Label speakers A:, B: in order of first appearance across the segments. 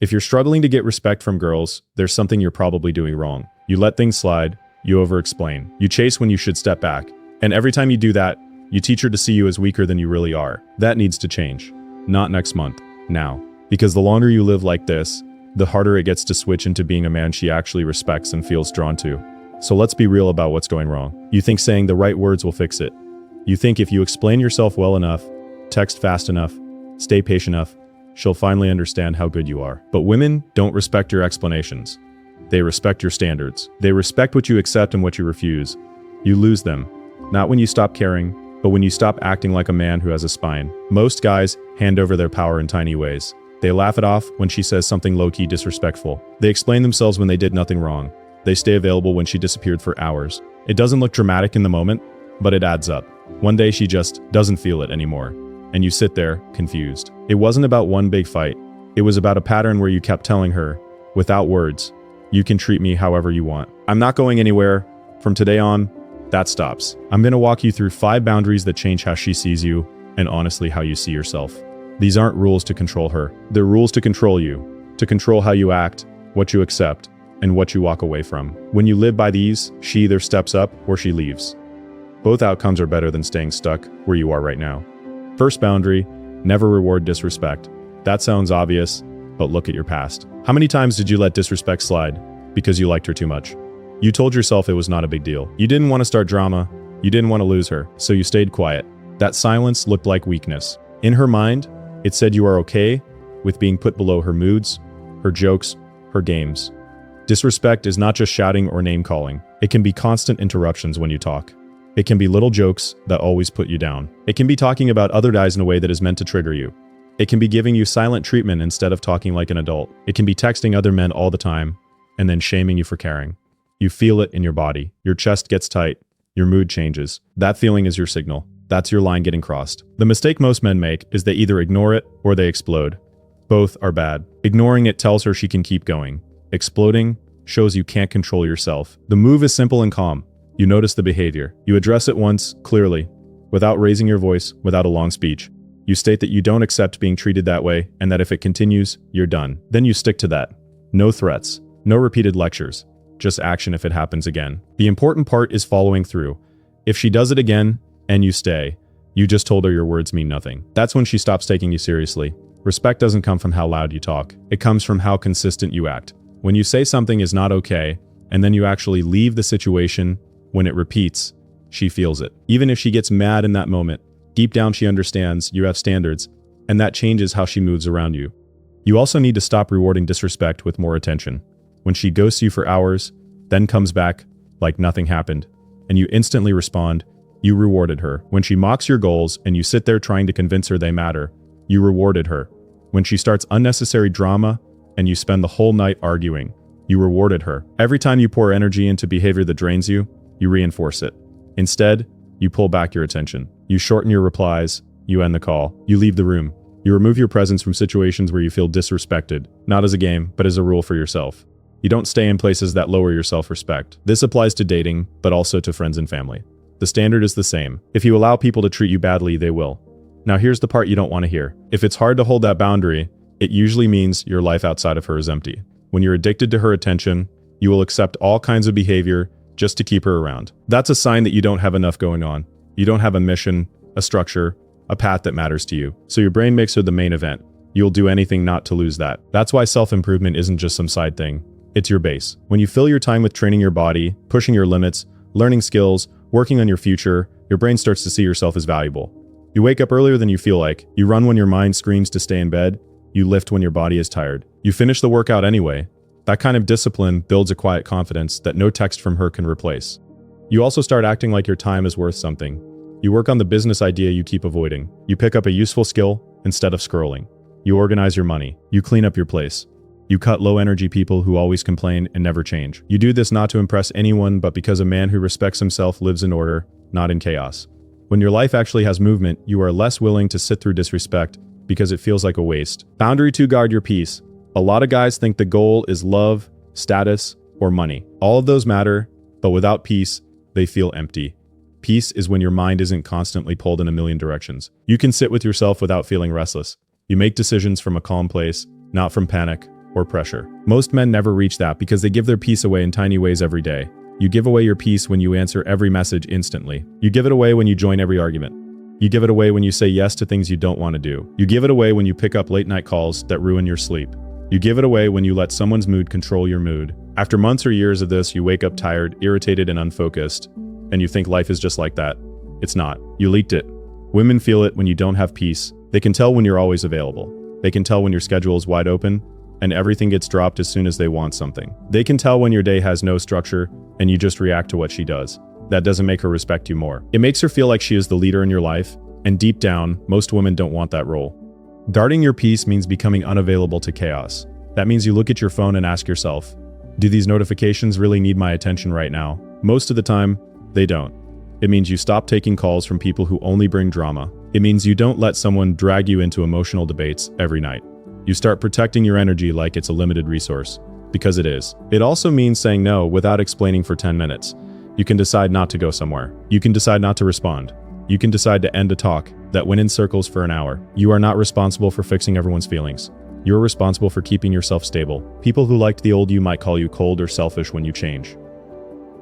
A: If you're struggling to get respect from girls, there's something you're probably doing wrong. You let things slide, you over-explain, you chase when you should step back, and every time you do that, you teach her to see you as weaker than you really are. That needs to change. Not next month, now. Because the longer you live like this, the harder it gets to switch into being a man she actually respects and feels drawn to. So let's be real about what's going wrong. You think saying the right words will fix it. You think if you explain yourself well enough, text fast enough, stay patient enough, she'll finally understand how good you are. But women don't respect your explanations. They respect your standards. They respect what you accept and what you refuse. You lose them, not when you stop caring, but when you stop acting like a man who has a spine. Most guys hand over their power in tiny ways. They laugh it off when she says something low-key disrespectful. They explain themselves when they did nothing wrong. They stay available when she disappeared for hours. It doesn't look dramatic in the moment, but it adds up. One day she just doesn't feel it anymore, and you sit there, confused. It wasn't about one big fight. It was about a pattern where you kept telling her, without words, you can treat me however you want. I'm not going anywhere. From today on, that stops. I'm gonna walk you through 5 boundaries that change how she sees you, and honestly how you see yourself. These aren't rules to control her. They're rules to control you, to control how you act, what you accept, and what you walk away from. When you live by these, she either steps up or she leaves. Both outcomes are better than staying stuck where you are right now. First boundary, never reward disrespect. That sounds obvious, but look at your past. How many times did you let disrespect slide because you liked her too much? You told yourself it was not a big deal. You didn't want to start drama. You didn't want to lose her, so you stayed quiet. That silence looked like weakness. In her mind, it said you are okay with being put below her moods, her jokes, her games. Disrespect is not just shouting or name-calling. It can be constant interruptions when you talk. It can be little jokes that always put you down. It can be talking about other guys in a way that is meant to trigger you. It can be giving you silent treatment instead of talking like an adult. It can be texting other men all the time and then shaming you for caring. You feel it in your body. Your chest gets tight. Your mood changes. That feeling is your signal. That's your line getting crossed. The mistake most men make is they either ignore it or they explode. Both are bad. Ignoring it tells her she can keep going. Exploding shows you can't control yourself. The move is simple and calm. You notice the behavior. You address it once, clearly, without raising your voice, without a long speech. You state that you don't accept being treated that way and that if it continues, you're done. Then you stick to that. No threats. No repeated lectures. Just action if it happens again. The important part is following through. If she does it again, and you stay, you just told her your words mean nothing. That's when she stops taking you seriously. Respect doesn't come from how loud you talk. It comes from how consistent you act. When you say something is not okay, and then you actually leave the situation, when it repeats, she feels it. Even if she gets mad in that moment, deep down she understands you have standards, and that changes how she moves around you. You also need to stop rewarding disrespect with more attention. When she ghosts you for hours, then comes back like nothing happened, and you instantly respond, you rewarded her. When she mocks your goals and you sit there trying to convince her they matter, you rewarded her. When she starts unnecessary drama and you spend the whole night arguing, you rewarded her. Every time you pour energy into behavior that drains you, you reinforce it. Instead, you pull back your attention. You shorten your replies, you end the call, you leave the room. You remove your presence from situations where you feel disrespected, not as a game, but as a rule for yourself. You don't stay in places that lower your self-respect. This applies to dating, but also to friends and family. The standard is the same. If you allow people to treat you badly, they will. Now here's the part you don't want to hear. If it's hard to hold that boundary, it usually means your life outside of her is empty. When you're addicted to her attention, you will accept all kinds of behavior just to keep her around. That's a sign that you don't have enough going on. You don't have a mission, a structure, a path that matters to you. So your brain makes her the main event. You'll do anything not to lose that. That's why self-improvement isn't just some side thing. It's your base. When you fill your time with training your body, pushing your limits, learning skills, working on your future, your brain starts to see yourself as valuable. You wake up earlier than you feel like. You run when your mind screams to stay in bed. You lift when your body is tired. You finish the workout anyway. That kind of discipline builds a quiet confidence that no text from her can replace. You also start acting like your time is worth something. You work on the business idea you keep avoiding. You pick up a useful skill instead of scrolling. You organize your money. You clean up your place. You cut low-energy people who always complain and never change. You do this not to impress anyone, but because a man who respects himself lives in order, not in chaos. When your life actually has movement, you are less willing to sit through disrespect because it feels like a waste. Boundary 2, guard your peace. A lot of guys think the goal is love, status, or money. All of those matter, but without peace, they feel empty. Peace is when your mind isn't constantly pulled in a million directions. You can sit with yourself without feeling restless. You make decisions from a calm place, not from panic or pressure. Most men never reach that because they give their peace away in tiny ways every day. You give away your peace when you answer every message instantly. You give it away when you join every argument. You give it away when you say yes to things you don't want to do. You give it away when you pick up late night calls that ruin your sleep. You give it away when you let someone's mood control your mood. After months or years of this, you wake up tired, irritated, and unfocused, and you think life is just like that. It's not. You leaked it. Women feel it when you don't have peace. They can tell when you're always available. They can tell when your schedule is wide open, and everything gets dropped as soon as they want something. They can tell when your day has no structure, and you just react to what she does. That doesn't make her respect you more. It makes her feel like she is the leader in your life, and deep down, most women don't want that role. Guarding your peace means becoming unavailable to chaos. That means you look at your phone and ask yourself, do these notifications really need my attention right now? Most of the time, they don't. It means you stop taking calls from people who only bring drama. It means you don't let someone drag you into emotional debates every night. You start protecting your energy like it's a limited resource, because it is. It also means saying no without explaining for 10 minutes. You can decide not to go somewhere. You can decide not to respond. You can decide to end a talk that went in circles for an hour. You are not responsible for fixing everyone's feelings. You're responsible for keeping yourself stable. People who liked the old you might call you cold or selfish when you change.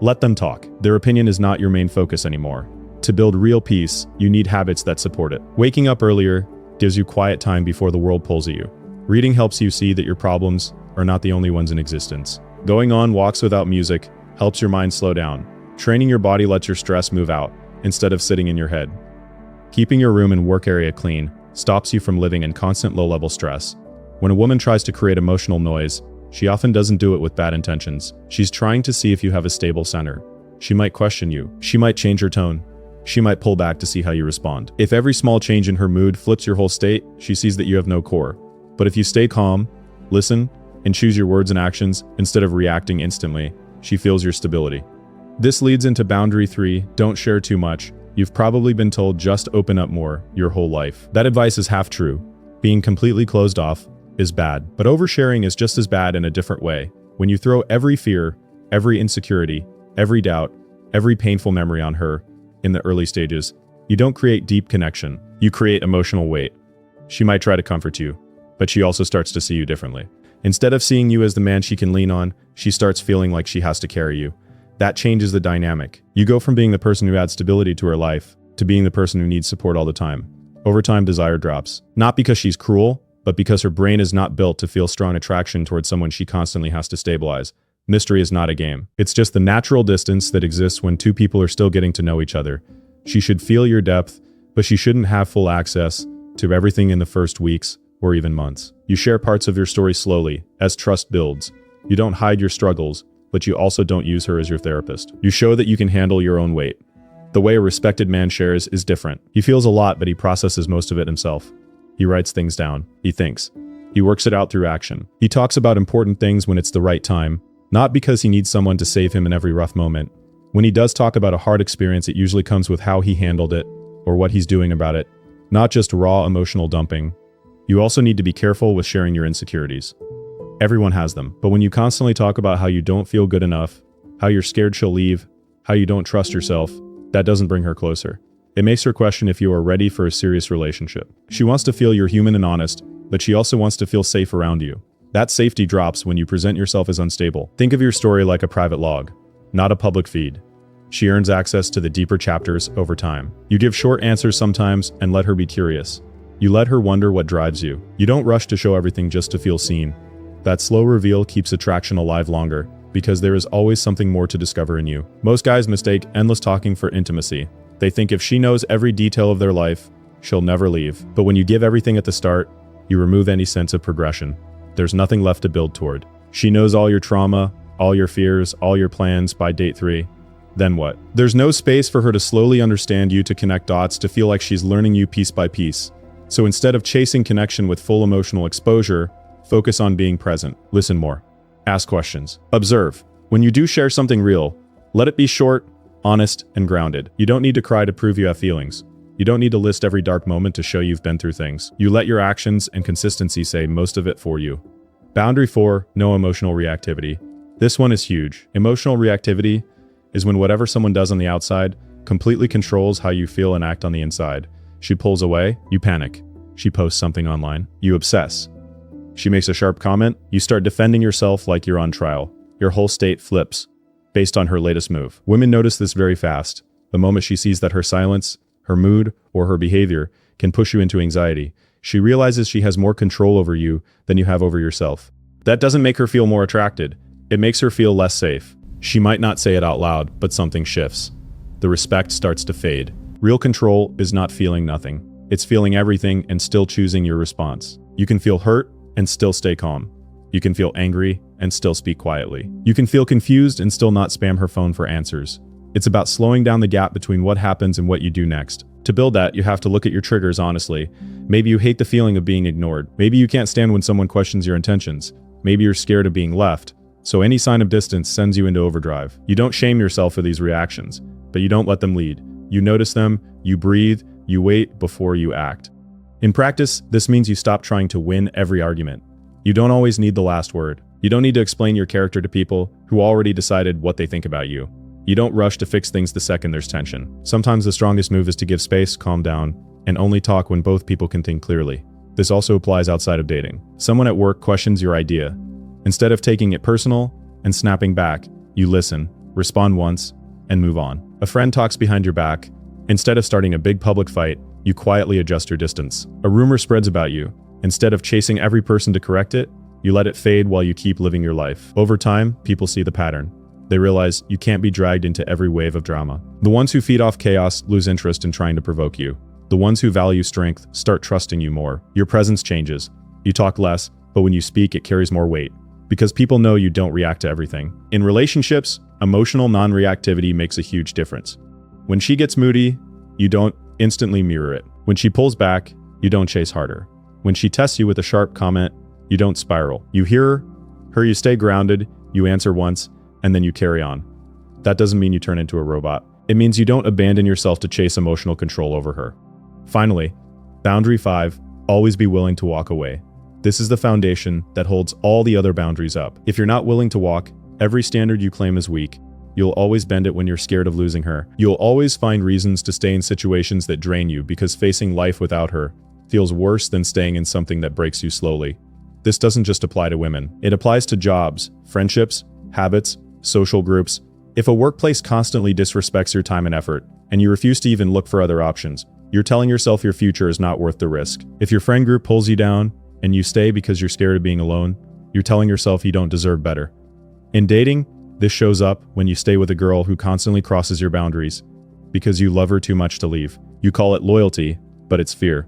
A: Let them talk. Their opinion is not your main focus anymore. To build real peace, you need habits that support it. Waking up earlier gives you quiet time before the world pulls at you. Reading helps you see that your problems are not the only ones in existence. Going on walks without music helps your mind slow down. Training your body lets your stress move out instead of sitting in your head. Keeping your room and work area clean stops you from living in constant low-level stress. When a woman tries to create emotional noise, she often doesn't do it with bad intentions. She's trying to see if you have a stable center. She might question you. She might change her tone. She might pull back to see how you respond. If every small change in her mood flips your whole state, she sees that you have no core. But if you stay calm, listen, and choose your words and actions instead of reacting instantly, she feels your stability. This leads into boundary 3, don't share too much. You've probably been told just open up more your whole life. That advice is half true. Being completely closed off is bad, but oversharing is just as bad in a different way. When you throw every fear, every insecurity, every doubt, every painful memory on her in the early stages, you don't create deep connection. You create emotional weight. She might try to comfort you, but she also starts to see you differently. Instead of seeing you as the man she can lean on, she starts feeling like she has to carry you. That changes the dynamic. You go from being the person who adds stability to her life to being the person who needs support all the time. Over time, desire drops. Not because she's cruel, but because her brain is not built to feel strong attraction towards someone she constantly has to stabilize. Mystery is not a game. It's just the natural distance that exists when two people are still getting to know each other. She should feel your depth, but she shouldn't have full access to everything in the first weeks or even months. You share parts of your story slowly, as trust builds. You don't hide your struggles, but you also don't use her as your therapist. You show that you can handle your own weight. The way a respected man shares is different. He feels a lot, but he processes most of it himself. He writes things down. He thinks. He works it out through action. He talks about important things when it's the right time, not because he needs someone to save him in every rough moment. When he does talk about a hard experience, it usually comes with how he handled it or what he's doing about it, not just raw emotional dumping. You also need to be careful with sharing your insecurities. Everyone has them, but when you constantly talk about how you don't feel good enough, how you're scared she'll leave, how you don't trust yourself, that doesn't bring her closer. It makes her question if you are ready for a serious relationship. She wants to feel you're human and honest, but she also wants to feel safe around you. That safety drops when you present yourself as unstable. Think of your story like a private log, not a public feed. She earns access to the deeper chapters over time. You give short answers sometimes and let her be curious. You let her wonder what drives you. You don't rush to show everything just to feel seen. That slow reveal keeps attraction alive longer, because there is always something more to discover in you. Most guys mistake endless talking for intimacy. They think if she knows every detail of their life, she'll never leave. But when you give everything at the start, you remove any sense of progression. There's nothing left to build toward. She knows all your trauma, all your fears, all your plans by date 3. Then what? There's no space for her to slowly understand you, to connect dots, to feel like she's learning you piece by piece. So instead of chasing connection with full emotional exposure, focus on being present. Listen more. Ask questions. Observe. When you do share something real, let it be short, honest, and grounded. You don't need to cry to prove you have feelings. You don't need to list every dark moment to show you've been through things. You let your actions and consistency say most of it for you. Boundary 4, no emotional reactivity. This one is huge. Emotional reactivity is when whatever someone does on the outside completely controls how you feel and act on the inside. She pulls away, you panic. She posts something online, you obsess. She makes a sharp comment. You start defending yourself like you're on trial. Your whole state flips based on her latest move. Women notice this very fast. The moment she sees that her silence, her mood, or her behavior can push you into anxiety, she realizes she has more control over you than you have over yourself. That doesn't make her feel more attracted. It makes her feel less safe. She might not say it out loud, but something shifts. The respect starts to fade. Real control is not feeling nothing. It's feeling everything and still choosing your response. You can feel hurt and still stay calm. You can feel angry and still speak quietly. You can feel confused and still not spam her phone for answers. It's about slowing down the gap between what happens and what you do next. To build that, you have to look at your triggers honestly. Maybe you hate the feeling of being ignored. Maybe you can't stand when someone questions your intentions. Maybe you're scared of being left. So any sign of distance sends you into overdrive. You don't shame yourself for these reactions, but you don't let them lead. You notice them, you breathe, you wait before you act. In practice, this means you stop trying to win every argument. You don't always need the last word. You don't need to explain your character to people who already decided what they think about you. You don't rush to fix things the second there's tension. Sometimes the strongest move is to give space, calm down, and only talk when both people can think clearly. This also applies outside of dating. Someone at work questions your idea. Instead of taking it personal and snapping back, you listen, respond once, and move on. A friend talks behind your back. Instead of starting a big public fight, you quietly adjust your distance. A rumor spreads about you. Instead of chasing every person to correct it, you let it fade while you keep living your life. Over time, people see the pattern. They realize you can't be dragged into every wave of drama. The ones who feed off chaos lose interest in trying to provoke you. The ones who value strength start trusting you more. Your presence changes. You talk less, but when you speak, it carries more weight. Because people know you don't react to everything. In relationships, emotional non-reactivity makes a huge difference. When she gets moody, you don't instantly mirror it. When she pulls back, you don't chase harder. When she tests you with a sharp comment, you don't spiral. You hear her, you stay grounded, you answer once, and then you carry on. That doesn't mean you turn into a robot. It means you don't abandon yourself to chase emotional control over her. Finally, boundary 5, always be willing to walk away. This is the foundation that holds all the other boundaries up. If you're not willing to walk, every standard you claim is weak. You'll always bend it when you're scared of losing her. You'll always find reasons to stay in situations that drain you because facing life without her feels worse than staying in something that breaks you slowly. This doesn't just apply to women. It applies to jobs, friendships, habits, social groups. If a workplace constantly disrespects your time and effort, and you refuse to even look for other options, you're telling yourself your future is not worth the risk. If your friend group pulls you down, and you stay because you're scared of being alone, you're telling yourself you don't deserve better. In dating, this shows up when you stay with a girl who constantly crosses your boundaries because you love her too much to leave. You call it loyalty, but it's fear.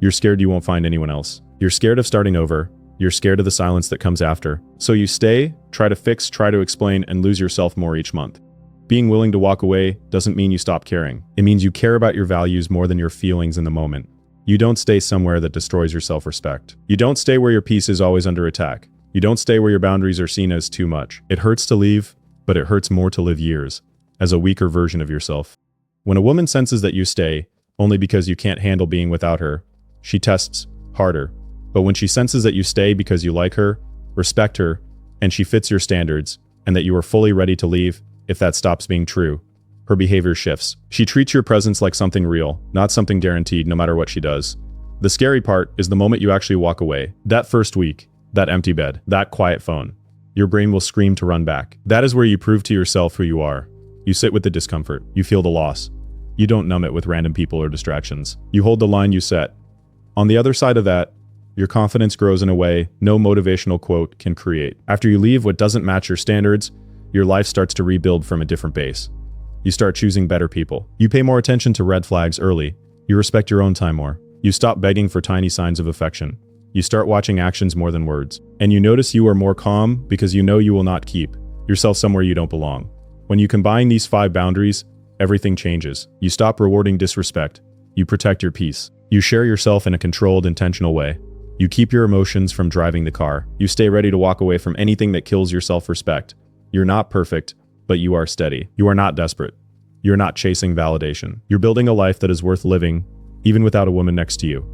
A: You're scared you won't find anyone else. You're scared of starting over. You're scared of the silence that comes after. So you stay, try to fix, try to explain, and lose yourself more each month. Being willing to walk away doesn't mean you stop caring. It means you care about your values more than your feelings in the moment. You don't stay somewhere that destroys your self-respect. You don't stay where your peace is always under attack. You don't stay where your boundaries are seen as too much. It hurts to leave, but it hurts more to live years as a weaker version of yourself. When a woman senses that you stay only because you can't handle being without her, she tests harder. But when she senses that you stay because you like her, respect her, and she fits your standards, and that you are fully ready to leave if that stops being true, her behavior shifts. She treats your presence like something real, not something guaranteed no matter what she does. The scary part is the moment you actually walk away. That first week, that empty bed, that quiet phone. Your brain will scream to run back. That is where you prove to yourself who you are. You sit with the discomfort. You feel the loss. You don't numb it with random people or distractions. You hold the line you set. On the other side of that, your confidence grows in a way no motivational quote can create. After you leave what doesn't match your standards, your life starts to rebuild from a different base. You start choosing better people. You pay more attention to red flags early. You respect your own time more. You stop begging for tiny signs of affection. You start watching actions more than words. And you notice you are more calm because you know you will not keep yourself somewhere you don't belong. When you combine these 5 boundaries, everything changes. You stop rewarding disrespect. You protect your peace. You share yourself in a controlled, intentional way. You keep your emotions from driving the car. You stay ready to walk away from anything that kills your self-respect. You're not perfect, but you are steady. You are not desperate. You're not chasing validation. You're building a life that is worth living, even without a woman next to you.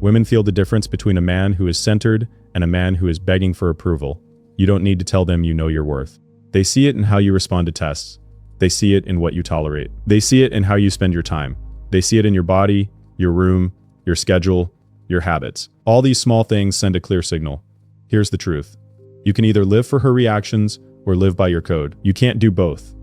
A: Women feel the difference between a man who is centered and a man who is begging for approval. You don't need to tell them you know your worth. They see it in how you respond to tests. They see it in what you tolerate. They see it in how you spend your time. They see it in your body, your room, your schedule, your habits. All these small things send a clear signal. Here's the truth. You can either live for her reactions or live by your code. You can't do both.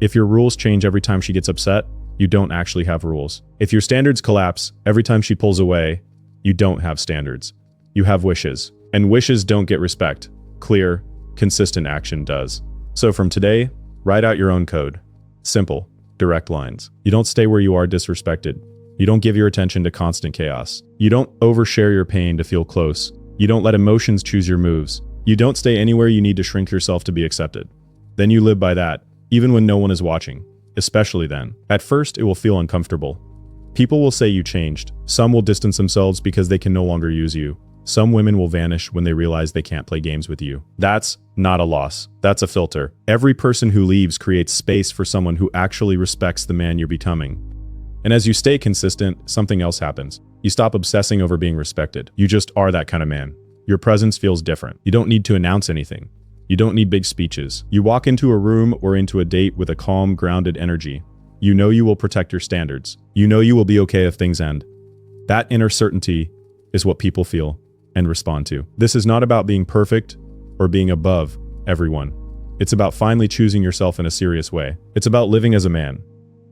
A: If your rules change every time she gets upset, you don't actually have rules. If your standards collapse every time she pulls away, you don't have standards. You have wishes. And wishes don't get respect. Clear, consistent action does. So from today, write out your own code. Simple, direct lines. You don't stay where you are disrespected. You don't give your attention to constant chaos. You don't overshare your pain to feel close. You don't let emotions choose your moves. You don't stay anywhere you need to shrink yourself to be accepted. Then you live by that, even when no one is watching, especially then. At first, it will feel uncomfortable. People will say you changed. Some will distance themselves because they can no longer use you. Some women will vanish when they realize they can't play games with you. That's not a loss. That's a filter. Every person who leaves creates space for someone who actually respects the man you're becoming. And as you stay consistent, something else happens. You stop obsessing over being respected. You just are that kind of man. Your presence feels different. You don't need to announce anything. You don't need big speeches. You walk into a room or into a date with a calm, grounded energy. You know you will protect your standards. You know you will be okay if things end. That inner certainty is what people feel and respond to. This is not about being perfect or being above everyone. It's about finally choosing yourself in a serious way. It's about living as a man,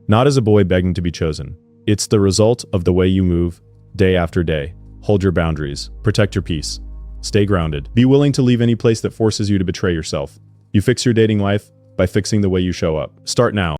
A: not as a boy begging to be chosen. It's the result of the way you move day after day. Hold your boundaries. Protect your peace. Stay grounded. Be willing to leave any place that forces you to betray yourself. You fix your dating life by fixing the way you show up. Start now.